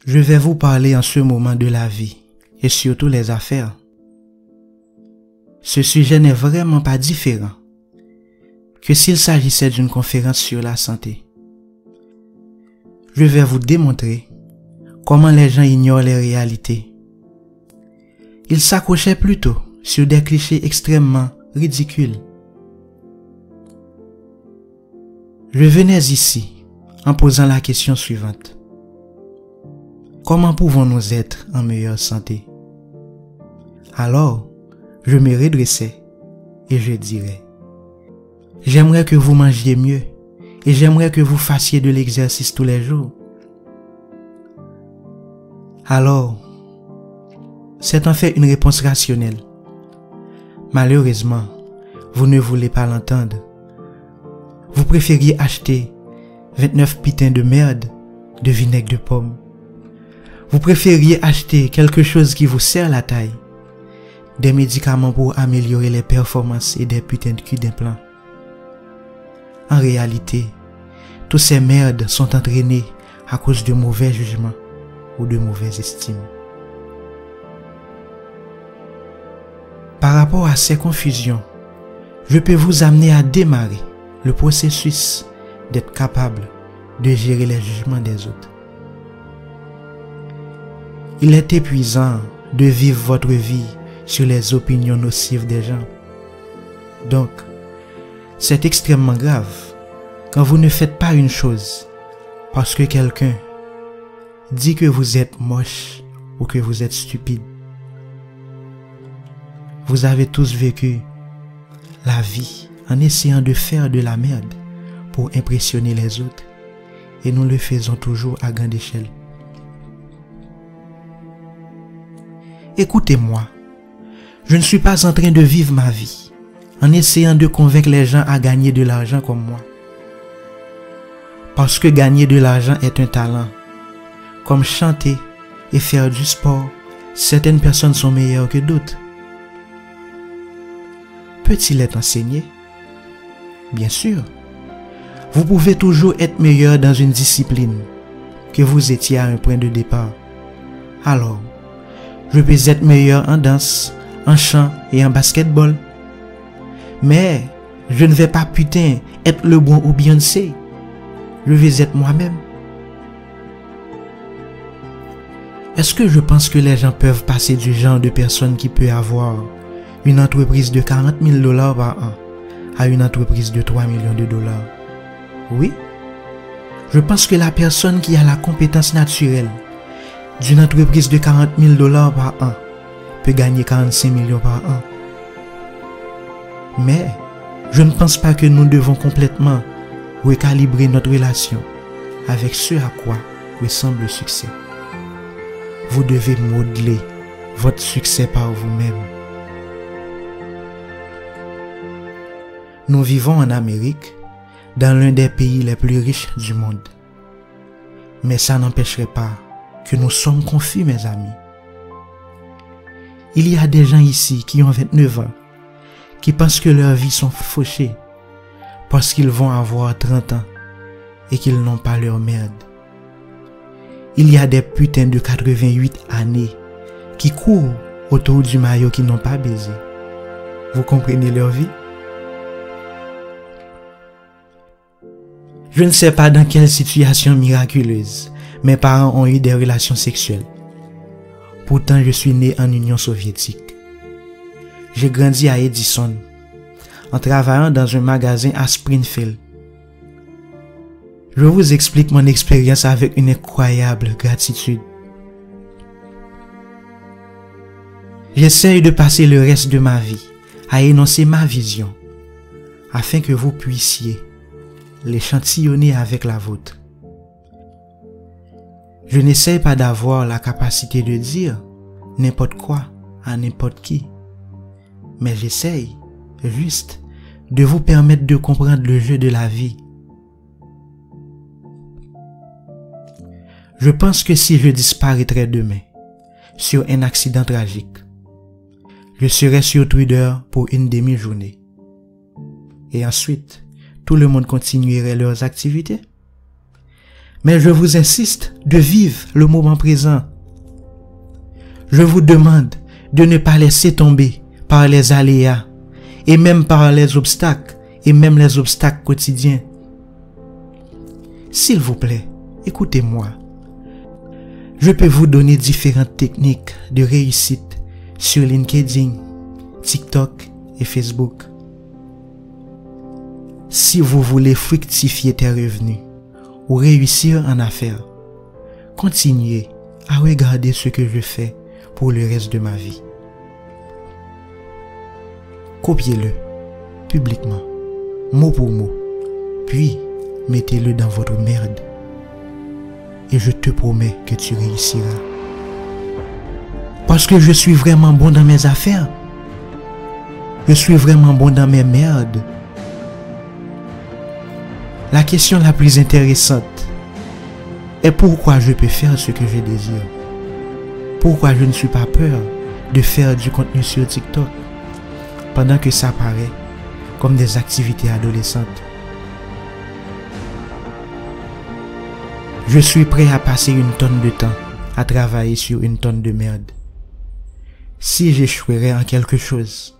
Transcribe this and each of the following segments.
Je vais vous parler en ce moment de la vie et surtout les affaires. Ce sujet n'est vraiment pas différent que s'il s'agissait d'une conférence sur la santé. Je vais vous démontrer comment les gens ignorent les réalités. Ils s'accrochaient plutôt sur des clichés extrêmement ridicules. Je venais ici en posant la question suivante. Comment pouvons-nous être en meilleure santé? Alors, je me redressais et je dirais, j'aimerais que vous mangiez mieux et j'aimerais que vous fassiez de l'exercice tous les jours. Alors, c'est en fait une réponse rationnelle. Malheureusement, vous ne voulez pas l'entendre. Vous préfériez acheter 29 pitins de merde de vinaigre de pomme. Vous préfériez acheter quelque chose qui vous serre la taille, des médicaments pour améliorer les performances et des putains de culs d'implants. En réalité, tous ces merdes sont entraînés à cause de mauvais jugements ou de mauvaise estime. Par rapport à ces confusions, je peux vous amener à démarrer le processus d'être capable de gérer les jugements des autres. Il est épuisant de vivre votre vie sur les opinions nocives des gens. Donc, c'est extrêmement grave quand vous ne faites pas une chose parce que quelqu'un dit que vous êtes moche ou que vous êtes stupide. Vous avez tous vécu la vie en essayant de faire de la merde pour impressionner les autres et nous le faisons toujours à grande échelle. Écoutez-moi, je ne suis pas en train de vivre ma vie en essayant de convaincre les gens à gagner de l'argent comme moi. Parce que gagner de l'argent est un talent. Comme chanter et faire du sport, certaines personnes sont meilleures que d'autres. Peut-il être enseigné? Bien sûr. Vous pouvez toujours être meilleur dans une discipline que vous étiez à un point de départ. Alors, je peux être meilleur en danse, en chant et en basketball. Mais je ne vais pas putain être le bon ou Beyoncé. Je vais être moi-même. Est-ce que je pense que les gens peuvent passer du genre de personne qui peut avoir une entreprise de 40 000 $ par an à une entreprise de 3 millions de dollars? Oui. Je pense que la personne qui a la compétence naturelle d'une entreprise de 40 000 $ par an peut gagner 45 millions par an. Mais je ne pense pas que nous devons complètement recalibrer notre relation avec ce à quoi ressemble le succès. Vous devez modeler votre succès par vous-même. Nous vivons en Amérique, dans l'un des pays les plus riches du monde. Mais ça n'empêcherait pas que nous sommes confus, mes amis. Il y a des gens ici qui ont 29 ans, qui pensent que leurs vies sont fauchées parce qu'ils vont avoir 30 ans et qu'ils n'ont pas leur merde. Il y a des putains de 88 années qui courent autour du maillot qui n'ont pas baisé. Vous comprenez leur vie? Je ne sais pas dans quelle situation miraculeuse mes parents ont eu des relations sexuelles. Pourtant, je suis né en Union soviétique. J'ai grandi à Edison, en travaillant dans un magasin à Springfield. Je vous explique mon expérience avec une incroyable gratitude. J'essaye de passer le reste de ma vie à énoncer ma vision, afin que vous puissiez l'échantillonner avec la vôtre. Je n'essaye pas d'avoir la capacité de dire n'importe quoi à n'importe qui, mais j'essaye juste de vous permettre de comprendre le jeu de la vie. Je pense que si je disparaîtrais demain sur un accident tragique, je serais sur Twitter pour une demi-journée. Et ensuite, tout le monde continuerait leurs activités. Mais je vous insiste de vivre le moment présent. Je vous demande de ne pas laisser tomber par les aléas et même par les obstacles et même les obstacles quotidiens. S'il vous plaît, écoutez-moi. Je peux vous donner différentes techniques de réussite sur LinkedIn, TikTok et Facebook. Si vous voulez fructifier tes revenus ou réussir en affaires, continuez à regarder ce que je fais pour le reste de ma vie. Copiez-le publiquement, mot pour mot, puis mettez-le dans votre merde. Et je te promets que tu réussiras. Parce que je suis vraiment bon dans mes affaires. Je suis vraiment bon dans mes merdes. La question la plus intéressante est pourquoi je peux faire ce que je désire. Pourquoi je ne suis pas peur de faire du contenu sur TikTok pendant que ça paraît comme des activités adolescentes. Je suis prêt à passer une tonne de temps à travailler sur une tonne de merde. Si j'échouerais en quelque chose,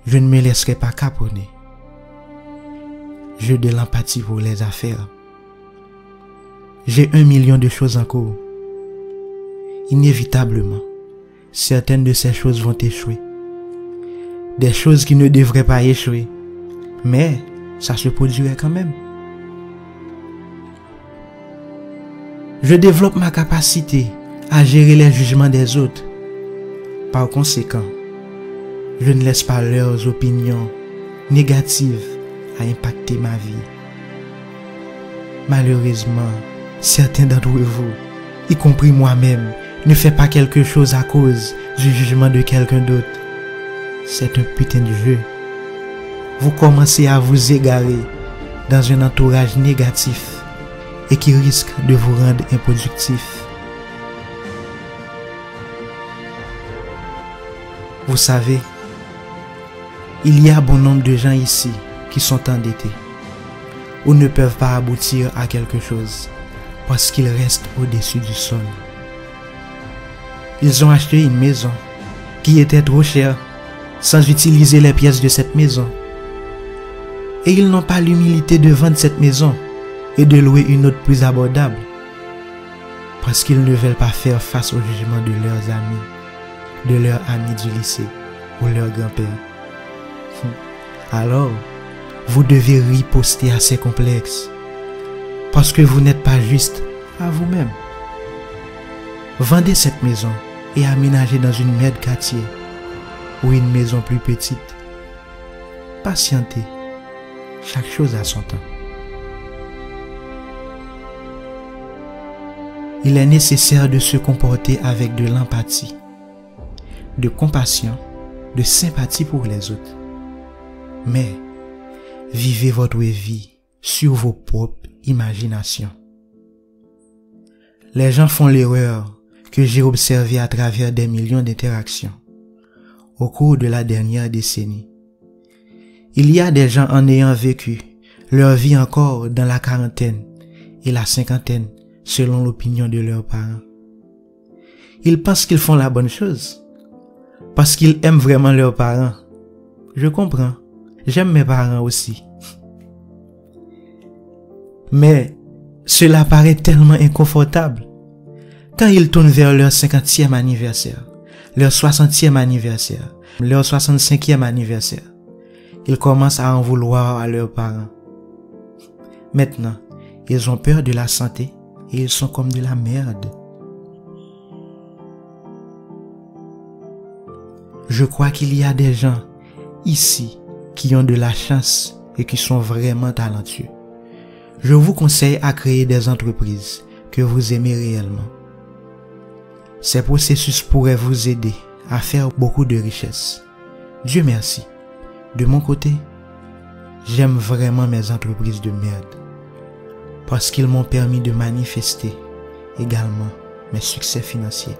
je ne me laisserai pas caponner. J'ai de l'empathie pour les affaires. J'ai 1 million de choses en cours. Inévitablement, certaines de ces choses vont échouer. Des choses qui ne devraient pas échouer. Mais ça se produirait quand même. Je développe ma capacité à gérer les jugements des autres. Par conséquent, je ne laisse pas leurs opinions négatives à impacter ma vie. Malheureusement, certains d'entre vous, y compris moi-même, ne font pas quelque chose à cause du jugement de quelqu'un d'autre. C'est un putain de jeu. Vous commencez à vous égarer dans un entourage négatif et qui risque de vous rendre improductif. Vous savez, il y a bon nombre de gens ici qui sont endettés ou ne peuvent pas aboutir à quelque chose parce qu'ils restent au-dessus du sol. Ils ont acheté une maison qui était trop chère sans utiliser les pièces de cette maison. Et ils n'ont pas l'humilité de vendre cette maison et de louer une autre plus abordable parce qu'ils ne veulent pas faire face au jugement de leurs amis, de leurs amis du lycée ou leur grand-père. Alors, vous devez riposter à ces complexes parce que vous n'êtes pas juste à vous-même. Vendez cette maison et aménagez dans une merde quartier ou une maison plus petite. Patientez, chaque chose a son temps. Il est nécessaire de se comporter avec de l'empathie, de compassion, de sympathie pour les autres. Mais vivez votre vie sur vos propres imaginations. Les gens font l'erreur que j'ai observée à travers des millions d'interactions au cours de la dernière décennie. Il y a des gens en ayant vécu leur vie encore dans la quarantaine et la cinquantaine selon l'opinion de leurs parents. Ils pensent qu'ils font la bonne chose parce qu'ils aiment vraiment leurs parents. Je comprends, j'aime mes parents aussi. Mais cela paraît tellement inconfortable quand ils tournent vers leur 50e anniversaire, leur 60e anniversaire, leur 65e anniversaire. Ils commencent à en vouloir à leurs parents. Maintenant, ils ont peur de la santé et ils sont comme de la merde. Je crois qu'il y a des gens ici qui ont de la chance et qui sont vraiment talentueux. Je vous conseille à créer des entreprises que vous aimez réellement. Ces processus pourraient vous aider à faire beaucoup de richesses. Dieu merci. De mon côté, j'aime vraiment mes entreprises de merde parce qu'ils m'ont permis de manifester également mes succès financiers.